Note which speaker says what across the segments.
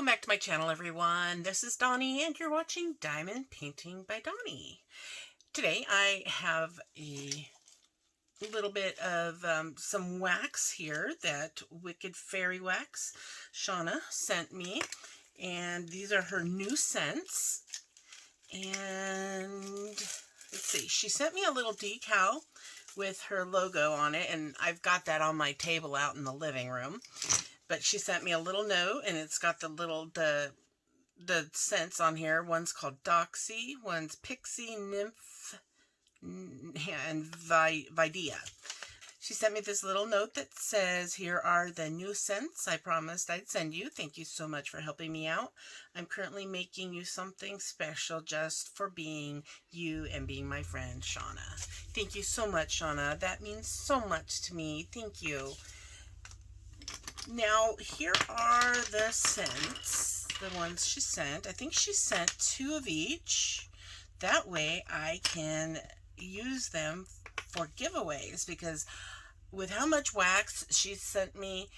Speaker 1: Welcome back to my channel, everyone. This is Donnie, and you're watching Diamond Painting by Donnie. Today, I have a little bit of some wax here that Wicked Fairy Wax Shauna sent me, and these are her new scents. And let's see, she sent me a little decal with her logo on it, and I've got that on my table out in the living room. But she sent me a little note, and it's got the scents on here. One's called Doxy, one's Pixie, Nymph, and Videa. She sent me this little note that says, here are the new scents I promised I'd send you. Thank you so much for helping me out. I'm currently making you something special just for being you and being my friend, Shauna. Thank you so much, Shauna. That means so much to me. Thank you. Now, here are the scents, the ones she sent. I think she sent 2 of each. That way I can use them for giveaways, because with how much wax she sent me,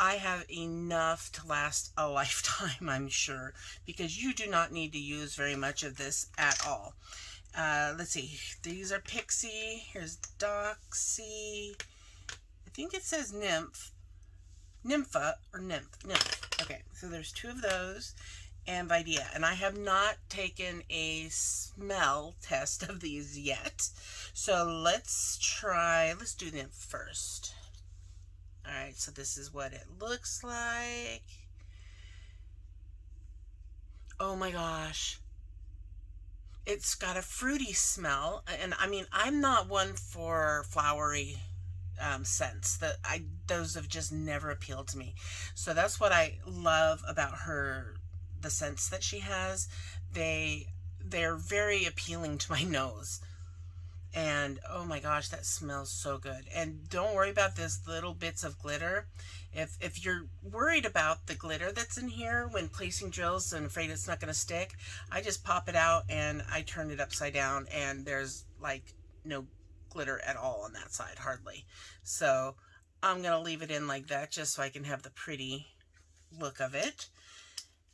Speaker 1: I have enough to last a lifetime, I'm sure, because you do not need to use very much of this at all. Let's see. These are Pixie. Here's Doxy. I think it says Nymph. Nympha or Nymph. Okay, so there's 2 of those, and Videa. And I have not taken a smell test of these yet. So let's do Nymph first. Alright, so this is what it looks like. Oh my gosh. It's got a fruity smell, and I mean, I'm not one for flowery scents. Those have just never appealed to me. So that's what I love about her, the scents that she has. They're very appealing to my nose. And oh my gosh, that smells so good. And don't worry about this little bits of glitter. If you're worried about the glitter that's in here when placing drills and afraid it's not going to stick, I just pop it out and I turn it upside down, and there's like no glitter at all on that side, hardly. So I'm gonna leave it in like that just so I can have the pretty look of it.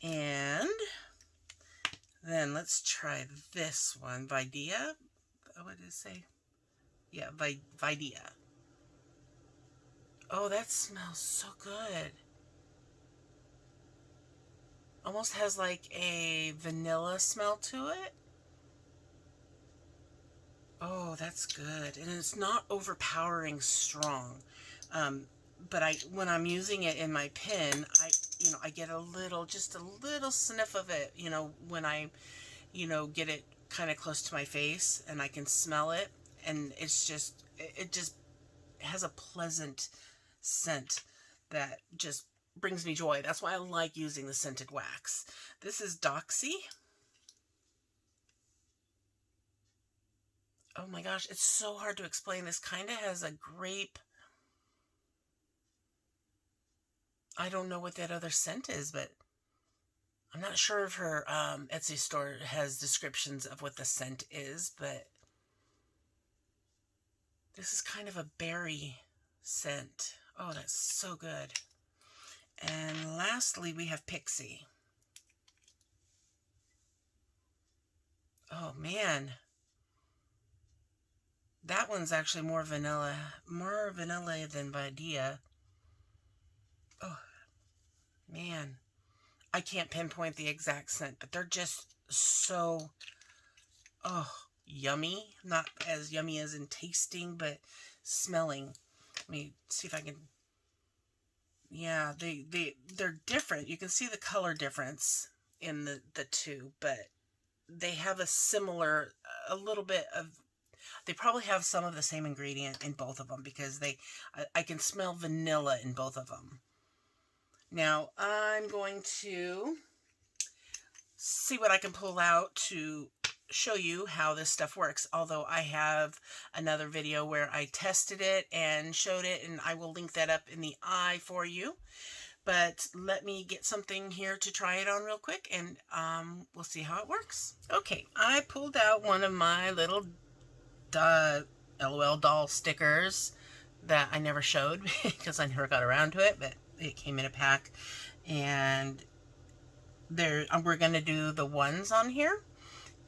Speaker 1: And then let's try this one, Videa. What did it say? Yeah, Videa. Oh, that smells so good. Almost has like a vanilla smell to it. Oh, that's good. And it's not overpowering strong. But when I'm using it in my pen, I get just a little sniff of it, when I, get it kind of close to my face and I can smell it. And it just has a pleasant scent that just brings me joy. That's why I like using the scented wax. This is Doxy. Oh my gosh, it's so hard to explain. This kind of has a grape. I don't know what that other scent is, but I'm not sure if her Etsy store has descriptions of what the scent is, but this is kind of a berry scent. Oh, that's so good. And lastly, we have Pixie. Oh man. That one's actually more vanilla than Videa. Oh, man. I can't pinpoint the exact scent, but they're just so, yummy. Not as yummy as in tasting, but smelling. Let me see if I can. Yeah, they're different. You can see the color difference in the 2, but they have a little bit of. They probably have some of the same ingredient in both of them, because I can smell vanilla in both of them. Now, I'm going to see what I can pull out to show you how this stuff works. Although I have another video where I tested it and showed it, and I will link that up in the eye for you. But let me get something here to try it on real quick, and we'll see how it works. Okay, I pulled out one of my little LOL doll stickers that I never showed because I never got around to it, but it came in a pack, and we're going to do the ones on here.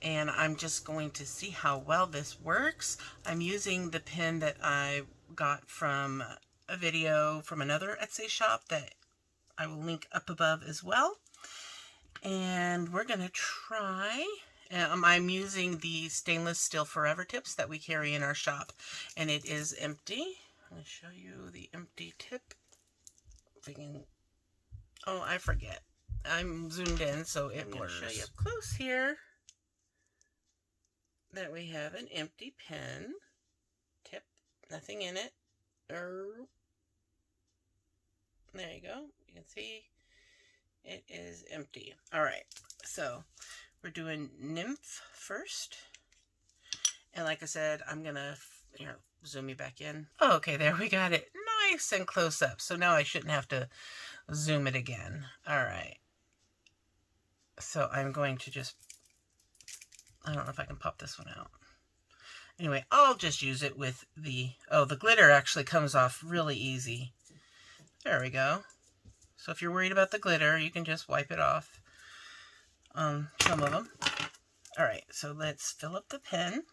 Speaker 1: And I'm just going to see how well this works. I'm using the pin that I got from a video from another Etsy shop that I will link up above as well. And we're going to try. I'm using the stainless steel forever tips that we carry in our shop. And it is empty. I'm going to show you the empty tip. If we can... Oh, I forget. I'm zoomed in, so it blurs. I'm going to show you up close here that we have an empty pen tip, nothing in it. There you go. You can see it is empty. All right, so we're doing Nymph first. And like I said, I'm going to zoom you back in. Oh, okay, there we got it nice and close up. So now I shouldn't have to zoom it again. All right. So I'm going to just, I don't know if I can pop this one out. Anyway, I'll just use it with the, the glitter actually comes off really easy. There we go. So if you're worried about the glitter, you can just wipe it off on some of them. All right, so let's fill up the pen.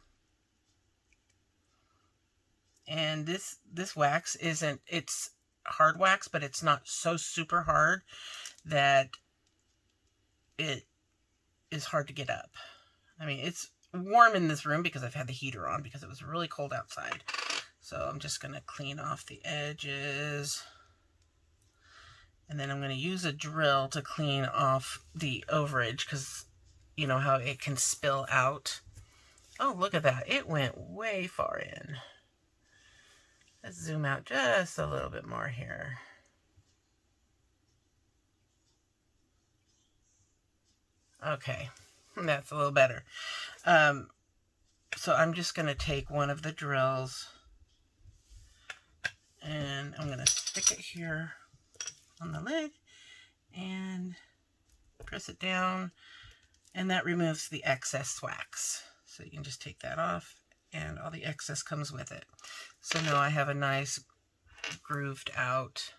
Speaker 1: And this wax it's hard wax, but it's not so super hard that it is hard to get up. I mean, it's warm in this room because I've had the heater on because it was really cold outside. So I'm just going to clean off the edges. And then I'm going to use a drill to clean off the overage because you know how it can spill out. Oh, look at that. It went way far in. Let's zoom out just a little bit more here. Okay. That's a little better. So I'm just going to take one of the drills and I'm going to stick it here on the lid and press it down, and that removes the excess wax. So you can just take that off and all the excess comes with it. So now I have a nice grooved out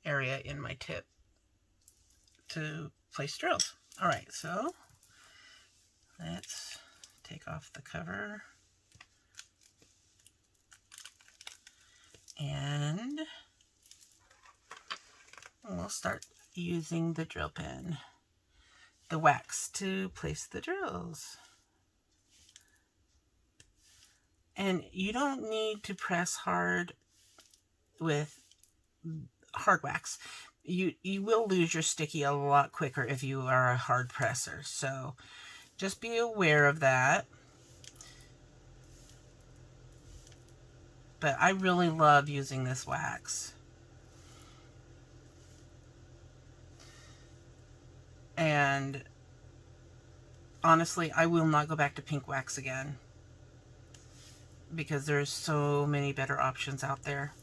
Speaker 1: area in my tip to place drills. All right, so let's take off the cover and we'll start using the drill pen, the wax, to place the drills. And you don't need to press hard with hard wax. You will lose your sticky a lot quicker if you are a hard presser. So just be aware of that. But I really love using this wax. And honestly, I will not go back to pink wax again because there's so many better options out there.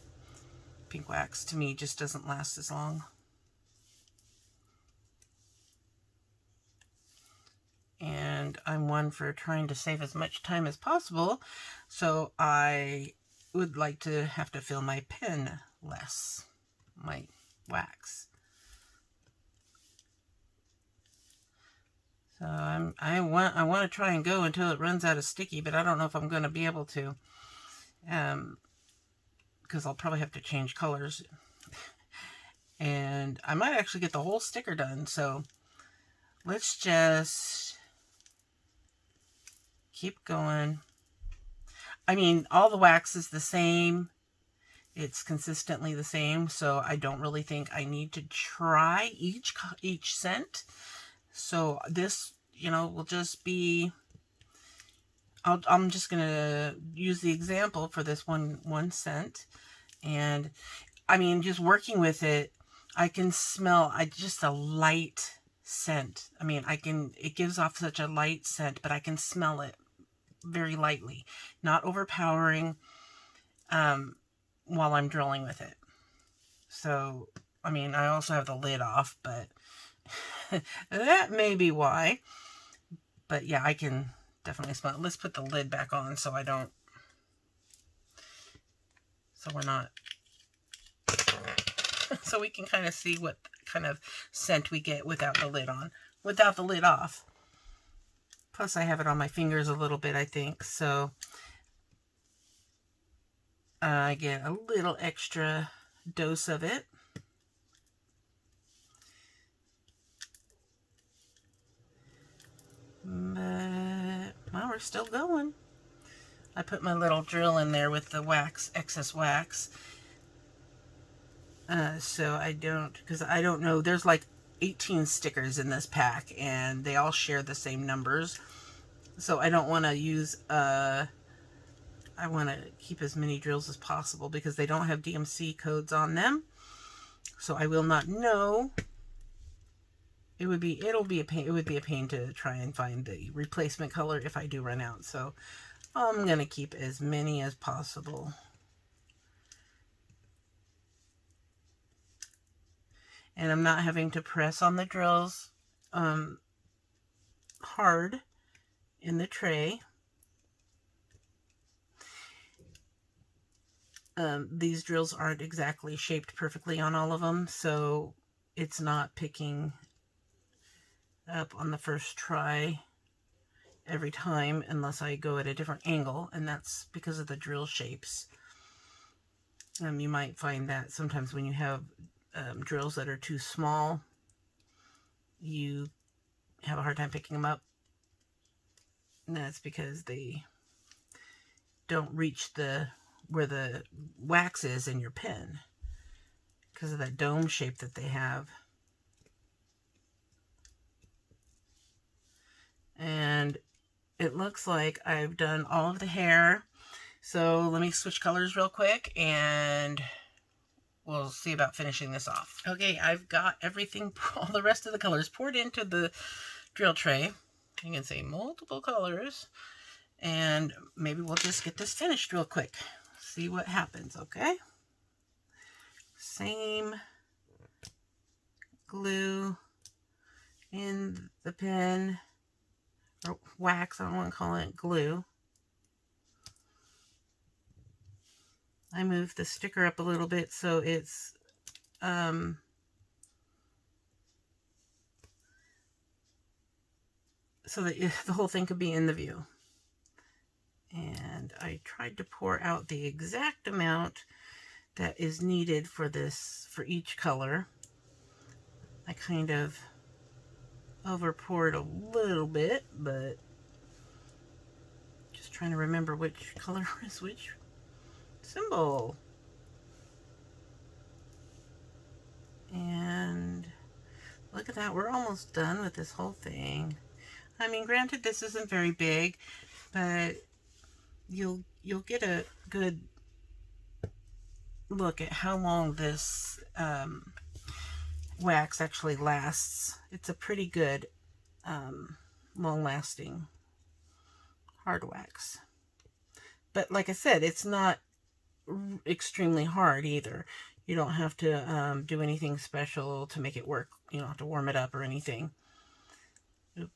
Speaker 1: Pink wax to me just doesn't last as long. And I'm one for trying to save as much time as possible, so I would like to have to fill my pen less, my wax. So I want to try and go until it runs out of sticky, but I don't know if I'm going to be able to, because I'll probably have to change colors. And I might actually get the whole sticker done, so let's just keep going. I mean, all the wax is the same. It's consistently the same, so I don't really think I need to try each scent. So this, will just be, I'm just going to use the example for this one scent. And I mean, just working with it, I can smell just a light scent. I mean, it gives off such a light scent, but I can smell it very lightly, not overpowering while I'm drilling with it. So, I mean, I also have the lid off, but that may be why. But yeah, I can definitely smell it. Let's put the lid back on so we're not, so we can kind of see what kind of scent we get without the lid on, without the lid off. Plus I have it on my fingers a little bit, I think, so I get a little extra dose of it. But, well, we're still going. I put my little drill in there with the wax, excess wax. So I don't, because I don't know, there's like 18 stickers in this pack, and they all share the same numbers. So I don't want to use, I want to keep as many drills as possible because they don't have DMC codes on them. So I will not know. It would be a pain to try and find the replacement color if I do run out. So I'm going to keep as many as possible. And I'm not having to press on the drills hard in the tray. These drills aren't exactly shaped perfectly on all of them, so it's not picking up on the first try every time unless I go at a different angle, and that's because of the drill shapes. You might find that sometimes when you have drills that are too small, you have a hard time picking them up, and that's because they don't reach where the wax is in your pen because of that dome shape that they have. And it looks like I've done all of the hair, so let me switch colors real quick and we'll see about finishing this off. Okay, I've got everything, all the rest of the colors poured into the drill tray. You can see multiple colors, and maybe we'll just get this finished real quick. See what happens, okay? Same glue in the pen, or wax, I don't want to call it glue. I moved the sticker up a little bit so it's so that the whole thing could be in the view. And I tried to pour out the exact amount that is needed for this, for each color. I kind of over poured a little bit, but just trying to remember which color is which symbol. And look at that, we're almost done with this whole thing. I mean, granted, this isn't very big, but you'll get a good look at how long this wax actually lasts. It's a pretty good long-lasting hard wax. But like I said, it's not extremely hard either. You don't have to do anything special to make it work. You don't have to warm it up or anything. Oop.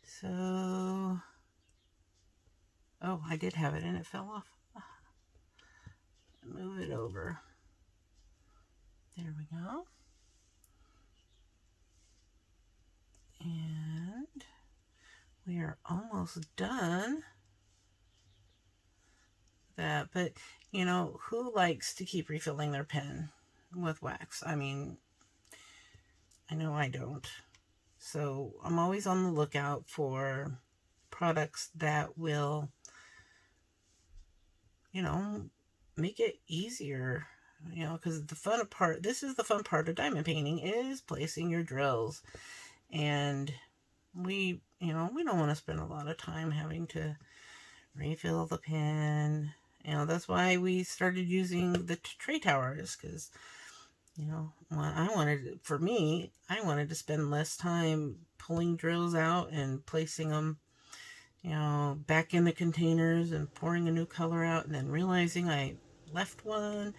Speaker 1: So, oh, I did have it and it fell off. Move it over. There we go. And we are almost done that. But, you know, who likes to keep refilling their pen with wax? I mean, I know I don't. So I'm always on the lookout for products that will, you know, make it easier, you know, because the fun part, this is the fun part of diamond painting, is placing your drills. And we, you know, we don't want to spend a lot of time having to refill the pen. You know, that's why we started using the tray towers, because, you know, for me, I wanted to spend less time pulling drills out and placing them, you know, back in the containers and pouring a new color out and then realizing I left one.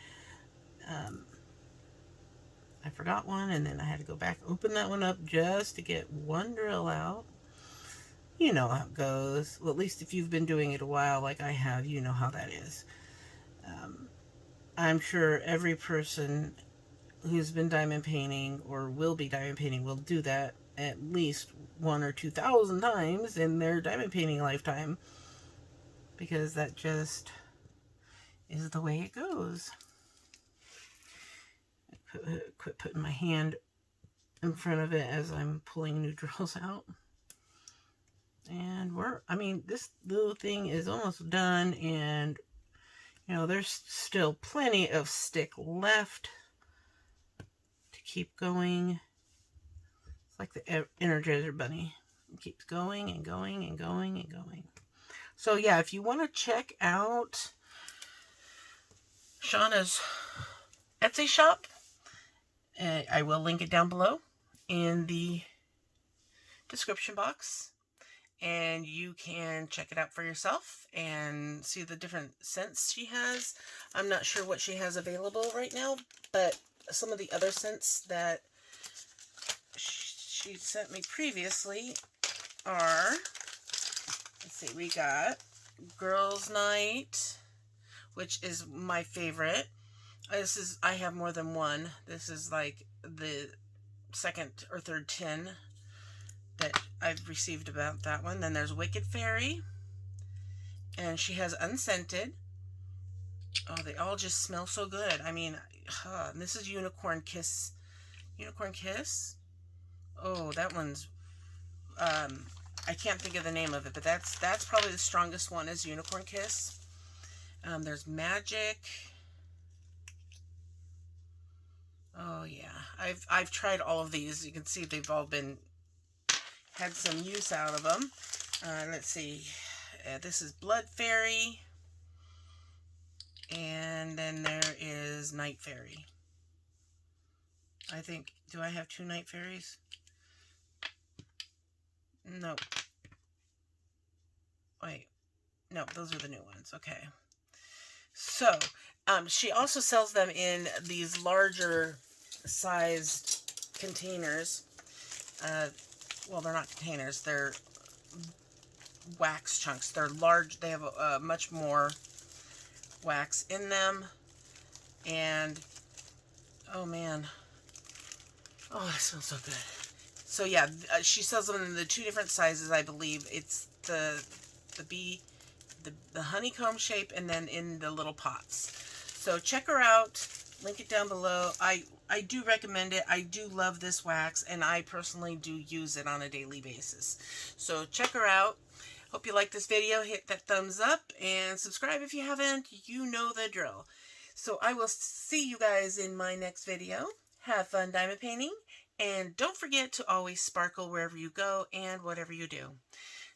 Speaker 1: I forgot one, and then I had to go back, open that one up just to get one drill out. You know how it goes. Well, at least if you've been doing it a while like I have, you know how that is. I'm sure every person who's been diamond painting or will be diamond painting will do that at least 1 or 2,000 times in their diamond painting lifetime, because that just is the way it goes. Quit putting my hand in front of it as I'm pulling new drills out. And this little thing is almost done, and there's still plenty of stick left to keep going. It's like the Energizer Bunny. It keeps going and going and going and going. So yeah, if you want to check out Shauna's Etsy shop, I will link it down below in the description box, and you can check it out for yourself and see the different scents she has. I'm not sure what she has available right now, but some of the other scents that she sent me previously are, let's see, we got Girls Night, which is my favorite. I have more than one. This is like the second or third tin that I've received about that one. Then there's Wicked Fairy, and she has Unscented. Oh, they all just smell so good. This is Unicorn Kiss. Unicorn Kiss. Oh, that one's, I can't think of the name of it, but that's probably the strongest one, is Unicorn Kiss. There's Magic. Oh yeah, I've tried all of these. You can see they've all had some use out of them. Let's see. This is Blood Fairy, and then there is Night Fairy. I think, do I have 2 Night Fairies? Nope. Wait. No, those are the new ones. Okay. So, she also sells them in these larger sized containers. Well, they're not containers. They're wax chunks. They're large. They have much more wax in them. And, oh man. Oh, that smells so good. So yeah, she sells them in the 2 different sizes, I believe. It's the honeycomb shape, and then in the little pots. So check her out. Link it down below. I do recommend it. I do love this wax, and I personally do use it on a daily basis. So check her out. Hope you like this video. Hit that thumbs up and subscribe if you haven't. You know the drill. So I will see you guys in my next video. Have fun diamond painting, and don't forget to always sparkle wherever you go and whatever you do.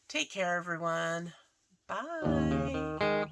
Speaker 1: Take care, everyone. Bye.